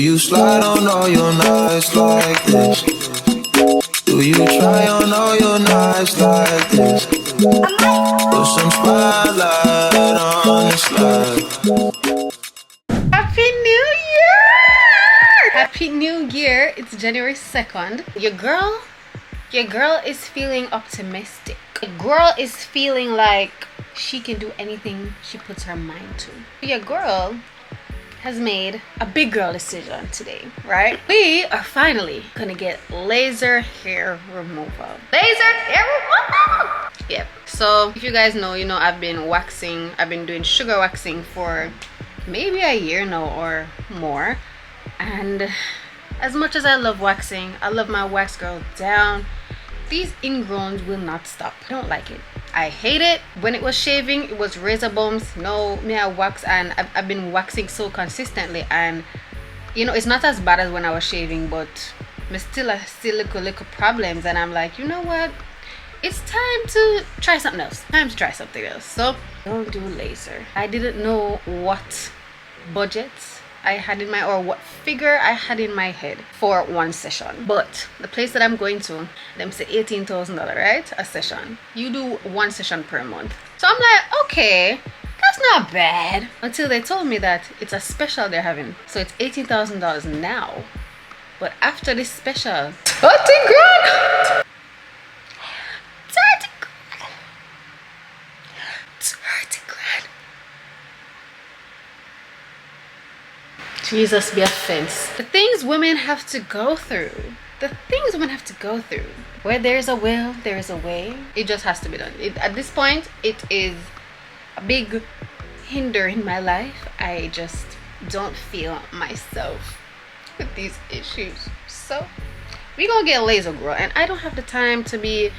You slide on all your nights like this? Do you try on all your nights like this? Put some spotlight on the slide. Happy New Year! Happy New Year! It's January 2nd. Your girl is feeling optimistic. Your girl is feeling like she can do anything she puts her mind to. Your girl has made a big girl decision today, right? We are finally gonna get laser hair removal. Laser hair removal! Yep. So if you guys know, you know I've been doing sugar waxing for maybe a year now or more. And as much as I love waxing, I love my wax girl down, these ingrowns will not stop. I don't like it. I hate it. When it was shaving, it was razor bumps. No, me I wax, and I've been waxing so consistently, and you know it's not as bad as when I was shaving, but I still little problems, and I'm like, you know what? It's time to try something else. So don't do laser. I didn't know what budget I had in my, or what figure I had in my head for one session. But the place that I'm going to, them say $18,000, right? A session. You do one session per month. So I'm like, okay, that's not bad. Until they told me that it's a special they're having. So it's $18,000 now. But after this special, 30 grand! 30 grand! 30 grand! Jesus be a fence. The things women have to go through. Where there's a will, there is a way. It just has to be done. At this point, it is a big hinder in my life. I just don't feel myself with these issues. So we gonna get laser, girl. And I don't have the time to be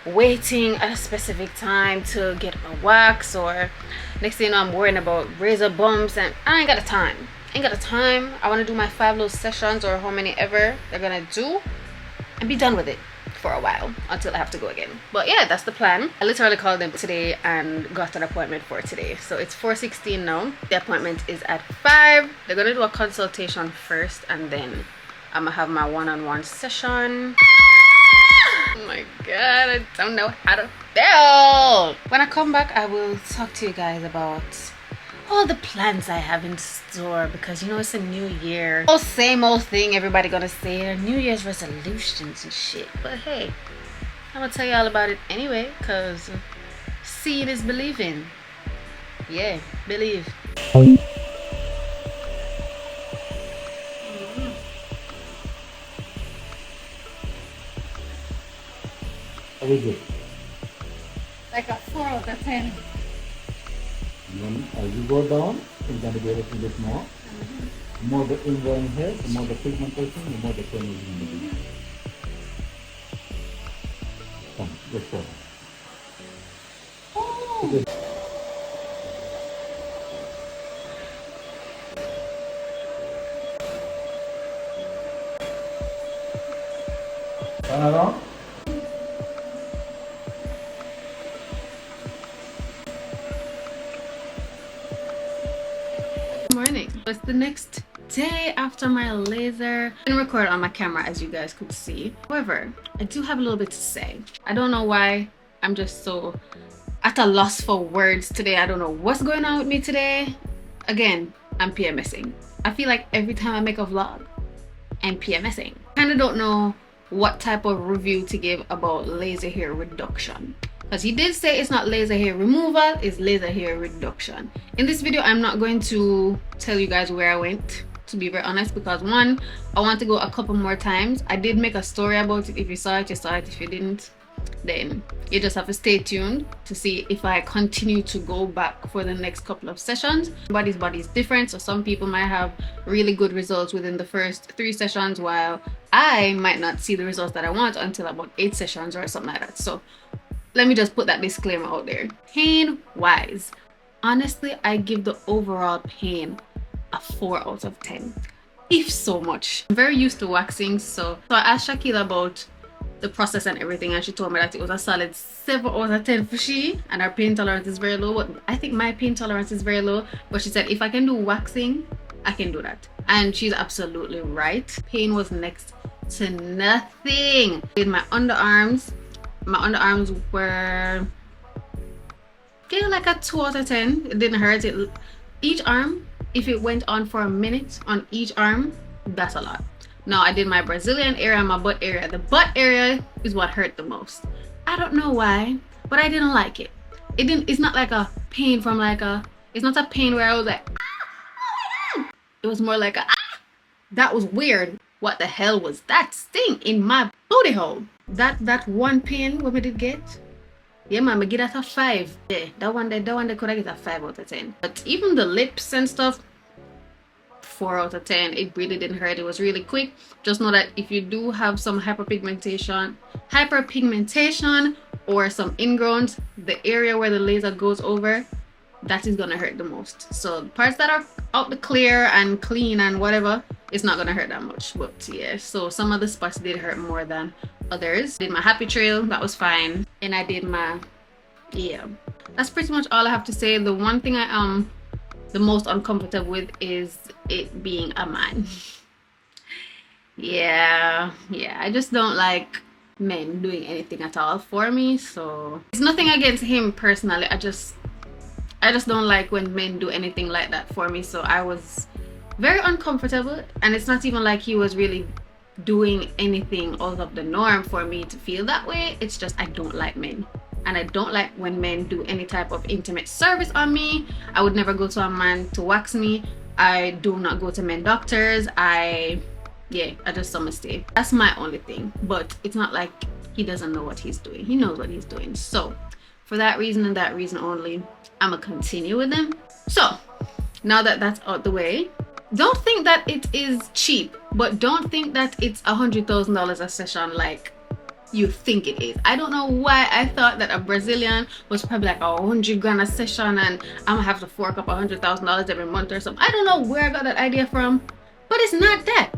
waiting at a specific time to get my wax, or next thing you know I'm worrying about razor bumps, and I ain't got the time. I want to do my 5 little sessions, or how many ever they're gonna do, and be done with it for a while until I have to go again. But yeah, that's the plan. I literally called them today and got an appointment for today. So it's 4:16 now. The appointment is at 5. They're gonna do a consultation first, and then I'm gonna have my one-on-one session. Oh my god, I don't know how to feel. When I come back, I will talk to you guys about all the plans I have in store, because you know it's a new year. Oh, same old thing everybody gonna say, New Year's resolutions and shit. But hey, I'm gonna tell you all about it anyway, because seeing is believing. Yeah, believe. Very good. Like a 4 out of 10. Then as you go down, it's going to be a little bit more. The more the ingrowing hair, the more the pigmentation, the more the pain is going to be. Come, let's go. Oh. Turn around. Morning. It's the next day after my laser. I didn't record on my camera, as you guys could see. However, I do have a little bit to say. I don't know why I'm just so at a loss for words today. I don't know what's going on with me today. Again, I'm PMSing. I feel like every time I make a vlog, I'm PMSing. Kind of don't know what type of review to give about laser hair reduction, because he did say it's not laser hair removal, it's laser hair reduction. In this video, I'm not going to tell you guys where I went, to be very honest, because one, I want to go a couple more times. I did make a story about it. If you saw it, you saw it. If you didn't, then you just have to stay tuned to see if I continue to go back for the next couple of sessions. Everybody's body is different, so some people might have really good results within the first 3 sessions, while I might not see the results that I want until about 8 sessions or something like that. So let me just put that disclaimer out there. Pain wise, honestly, I give the overall pain a 4 out of 10, if so much. I'm very used to waxing, so I asked Shakila about the process and everything, and she told me that it was a solid 7 out of 10 for she, and her pain tolerance is very low. I think my pain tolerance is very low, but she said if I can do waxing I can do that. And she's absolutely right. Pain was next to nothing. In my underarms were like a 2 out of 10. It didn't hurt. Each arm, if it went on for a minute on each arm, that's a lot. Now I did my Brazilian area and my butt area. The butt area is what hurt the most. I don't know why, but I didn't like it. It's not like a pain from it's not a pain where I was like, ah! It was more like that was weird. What the hell was that sting in my booty hole? That one pain what we did get, yeah man, I get that a 5. Yeah, that one they could I get a 5 out of 10. But even the lips and stuff, 4 out of 10. It really didn't hurt. It was really quick. Just know that if you do have some hyperpigmentation or some ingrowns, the area where the laser goes over, that is gonna hurt the most. So the parts that are out the clear and clean and whatever, it's not gonna hurt that much. But yeah, so some of the spots did hurt more than others. Did my happy trail, that was fine. And I did my, yeah, that's pretty much all I have to say. The one thing I am the most uncomfortable with is it being a man. yeah, I just don't like men doing anything at all for me. So it's nothing against him personally, I just don't like when men do anything like that for me. So I was very uncomfortable, and it's not even like he was really doing anything out of the norm for me to feel that way. It's just I don't like men, and I don't like when men do any type of intimate service on me. I would never go to a man to wax me. I do not go to men doctors. I just saw mistake. That's my only thing. But it's not like he doesn't know what he's doing. He knows what he's doing. So for that reason and that reason only, I'm gonna continue with them. So now that that's out the way, don't think that it is cheap, but don't think that it's $100,000 a session like you think it is. I don't know why I thought that a Brazilian was probably like $100,000 a session and I'm gonna have to fork up $100,000 every month or something. I don't know where I got that idea from, but it's not that.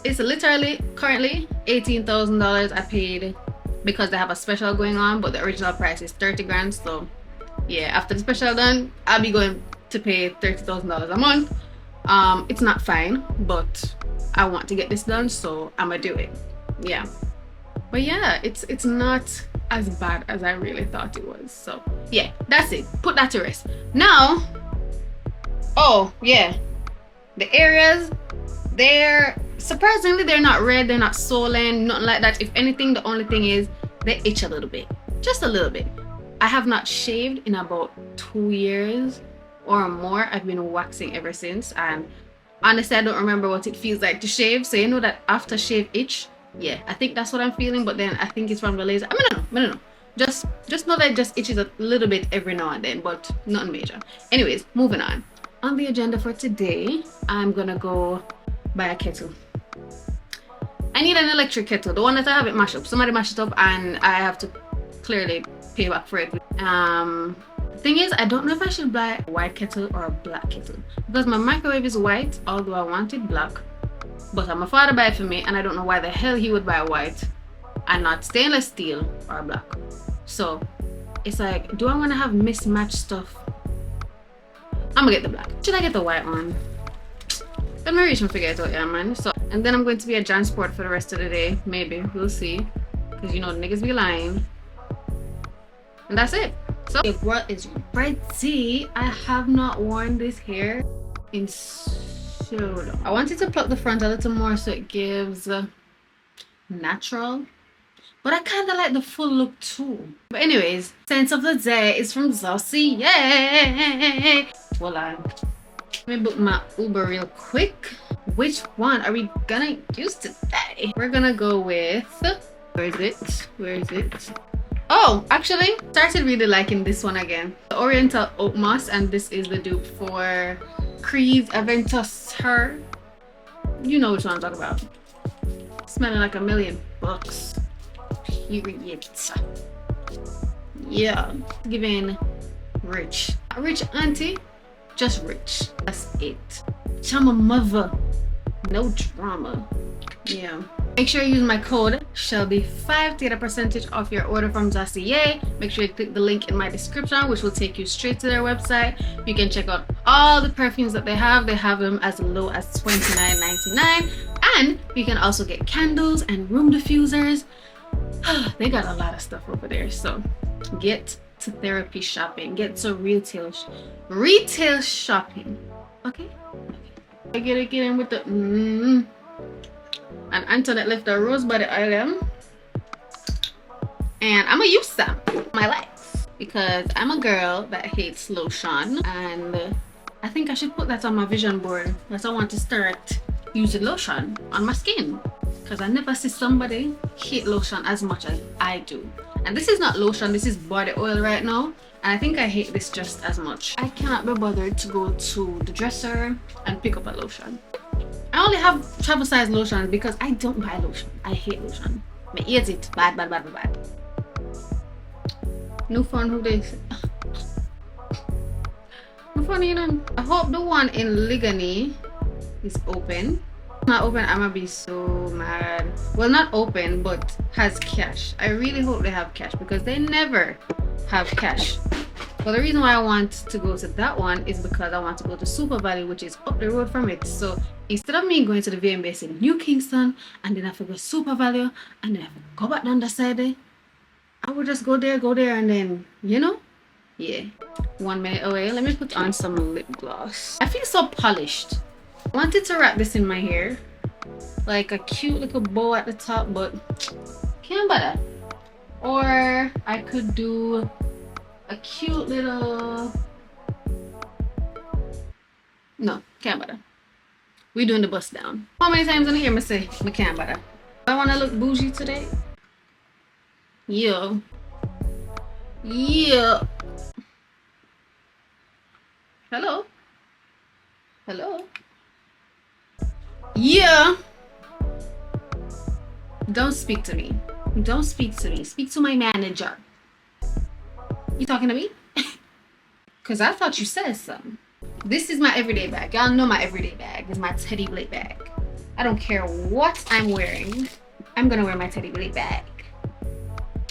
It's literally currently $18,000 I paid because they have a special going on, but the original price is $30,000. So yeah, after the special done, I'll be going to pay $30,000 a month. It's not fine, but I want to get this done, so I'm gonna do it. Yeah, but yeah, it's not as bad as I really thought it was. So yeah, that's it. Put that to rest. Now, oh yeah, the areas, they're surprisingly, they're not red, they're not swollen, nothing like that. If anything, the only thing is they itch a little bit, just a little bit. I have not shaved in about 2 years or more. I've been waxing ever since, and honestly I don't remember what it feels like to shave. So you know that after shave itch, yeah, I think that's what I'm feeling, but then I think it's from the laser. I don't know. Just know that it just itches a little bit every now and then, but nothing major. Anyways, moving on. On the agenda for today, I'm gonna go buy a kettle. I need an electric kettle, the one that I have it mashed up. Somebody mashed it up and I have to clearly pay back for it. The thing is, I don't know if I should buy a white kettle or a black kettle, because my microwave is white, although I want it black. But my father buy it for me, and I don't know why the hell he would buy white and not stainless steel or black. So it's like, do I want to have mismatched stuff? I'm gonna get the black. Should I get the white one? Let me reach and figure it out, yeah man. So, and then I'm going to be a John Sport for the rest of the day. Maybe, we'll see, because you know the niggas be lying. And that's it. So your girl is ready. I have not worn this hair in so long. I wanted to pluck the front a little more so it gives natural, but I kind of like the full look too. But anyways, scent of the day is from Zossi. Yay! Voila. Let me book my Uber real quick. Which one are we gonna use today? We're gonna go with, where is it? Oh, actually started really liking this one again, the Oriental Oat Moss, and this is the dupe for Creed Aventus Her. You know which one I'm talking about. Smelling like $1,000,000. Period. Yeah, giving rich auntie, just rich. That's it. Chama mother, no drama. Yeah. Make sure you use my code Shelby5 to get a percentage off your order from Zacier. Make sure you click the link in my description, which will take you straight to their website. You can check out all the perfumes that they have them as low as $29.99, and you can also get candles and room diffusers. They got a lot of stuff over there, so get to therapy shopping, get to retail shopping. Okay, I get in with the and Antoinette left the rose body oil, and I'm gonna use some on my legs because I'm a girl that hates lotion, and I think I should put that on my vision board because I want to start using lotion on my skin, because I never see somebody hate lotion as much as I do. And this is not lotion, this is body oil right now, and I think I hate this just as much. I cannot be bothered to go to the dresser and pick up a lotion. I only have travel size lotion because I don't buy lotion. I hate lotion. I hate it. Bad. No fun who this. No fun, you know. I hope the one in Ligani is open. Not open, I'm gonna be so mad. Well, not open, but has cash. I really hope they have cash because they never have cash. Well, the reason why I want to go to that one is because I want to go to Super Valley, which is up the road from it. So instead of me going to the VMBS in New Kingston and then I have to go Super Valley and then I have to go back down the side, I would just go there and then, you know, yeah. 1 minute away. Let me put on some lip gloss. I feel so polished. I wanted to wrap this in my hair, like a cute little bow at the top, but can't bother. Or I could do a cute little, no, can't bother. We're doing the bust down. How many times gonna hear me say I can't bother? I wanna look bougie today. Yeah. Hello. Yeah. Don't speak to me. Speak to my manager. You talking to me? Because I thought you said something. This is my everyday bag. Y'all know my everyday bag is my Teddy Blake bag. I don't care what I'm wearing. I'm gonna wear my Teddy Blake bag.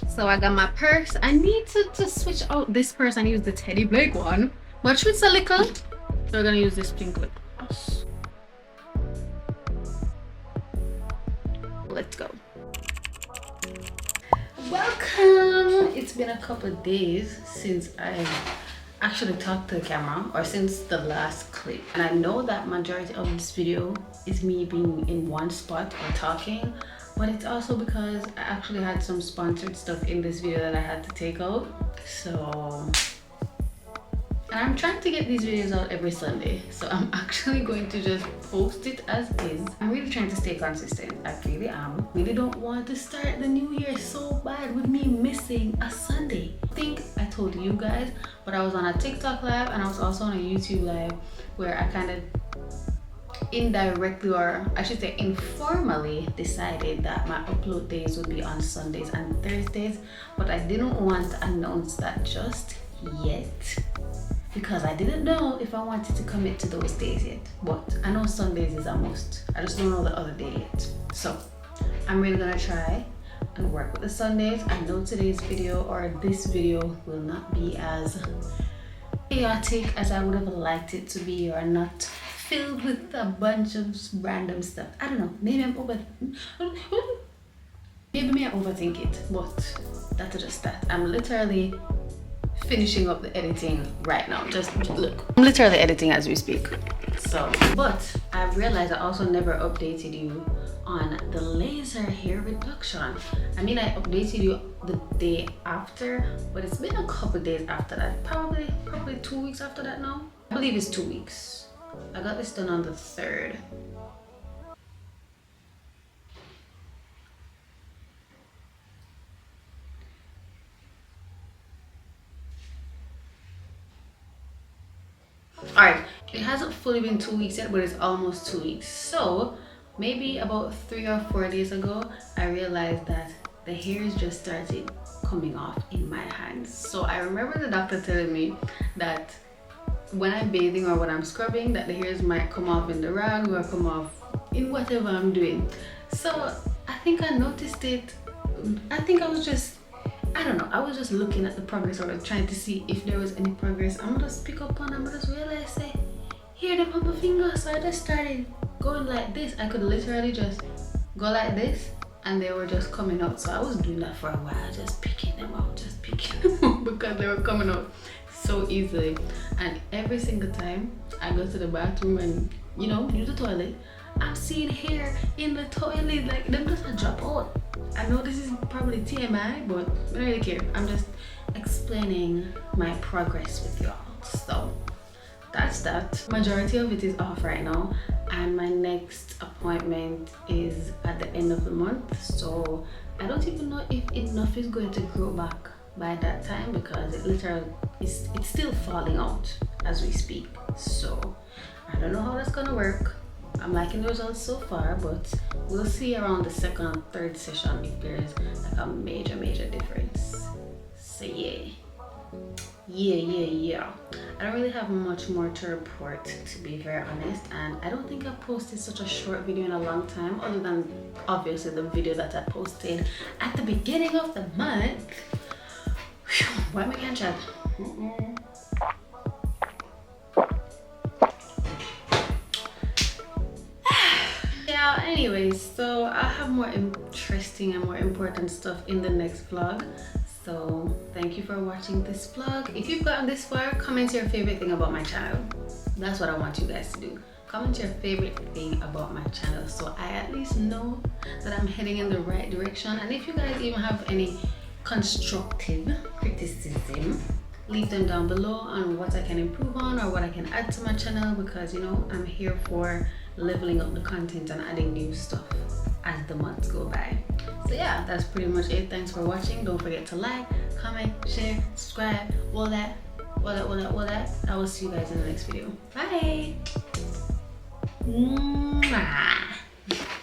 So I got my purse. I need to switch out this purse and use the Teddy Blake one. But it's a little. So we're gonna use this pink lip gloss. Let's go. Welcome. It's been a couple of days since I actually talked to the camera, or since the last clip, and I know that majority of this video is me being in one spot or talking, but it's also because I actually had some sponsored stuff in this video that I had to take out. So, and I'm trying to get these videos out every Sunday, so I'm actually going to just post it as is. I'm really trying to stay consistent. I really am. Really don't want to start the new year so bad with me missing a Sunday. I think I told you guys, but I was on a TikTok live and I was also on a YouTube live where I kind of indirectly, or I should say informally, decided that my upload days would be on Sundays and Thursdays, but I didn't want to announce that just yet because I didn't know if I wanted to commit to those days yet. But I know Sundays is a must. I just don't know the other day yet. So I'm really gonna try and work with the Sundays. I know today's video, or this video, will not be as chaotic as I would have liked it to be, or not filled with a bunch of random stuff. I don't know, maybe I'm maybe I overthink it, but that's just that. I'm literally finishing up the editing right now. Just look, I'm literally editing as we speak. So, but I realized I also never updated you on the laser hair reduction. I mean, I updated you the day after, but it's been a couple days after that. Probably 2 weeks after that now. I believe it's 2 weeks. I got this done on the 3rd. Alright, it hasn't fully been 2 weeks yet, but it's almost 2 weeks. So maybe about 3 or 4 days ago, I realized that the hairs just started coming off in my hands. So I remember the doctor telling me that when I'm bathing or when I'm scrubbing, that the hairs might come off in the rag or come off in whatever I'm doing. So I think I noticed it. I think I was just, I don't know, I was just looking at the progress, or trying to see if there was any progress. I'm gonna just pick up on, I'm gonna just realize, say, hear them on my finger, so I just started going like this. I could literally just go like this and they were just coming out. So I was doing that for a while, just picking them out because they were coming out so easily. And every single time I go to the bathroom and, you know, use the toilet, I'm seeing hair in the toilet, like them just a drop out. I know this is probably TMI, but I don't really care. I'm just explaining my progress with y'all. So that's that. Majority of it is off right now, and my next appointment is at the end of the month. So I don't even know if enough is going to grow back by that time, because it literally it's still falling out as we speak. So I don't know how that's gonna work. I'm liking the results so far, but we'll see around the second and third session if there's like a major difference. So yeah. I don't really have much more to report, to be very honest, and I don't think I've posted such a short video in a long time, other than obviously the video that I posted at the beginning of the month. Whew, why am I can't chat? Yeah, anyways, so I'll have more interesting and more important stuff in the next vlog. So thank you for watching this vlog. If you've gotten this far, comment your favorite thing about my channel. That's what I want you guys to do. Comment your favorite thing about my channel, so I at least know that I'm heading in the right direction. And if you guys even have any constructive criticism, leave them down below on what I can improve on or what I can add to my channel, because, you know, I'm here for leveling up the content and adding new stuff as the months go by. So yeah, that's pretty much it. Thanks for watching. Don't forget to like, comment, share, subscribe, all that. I will see you guys in the next video. Bye. Mwah.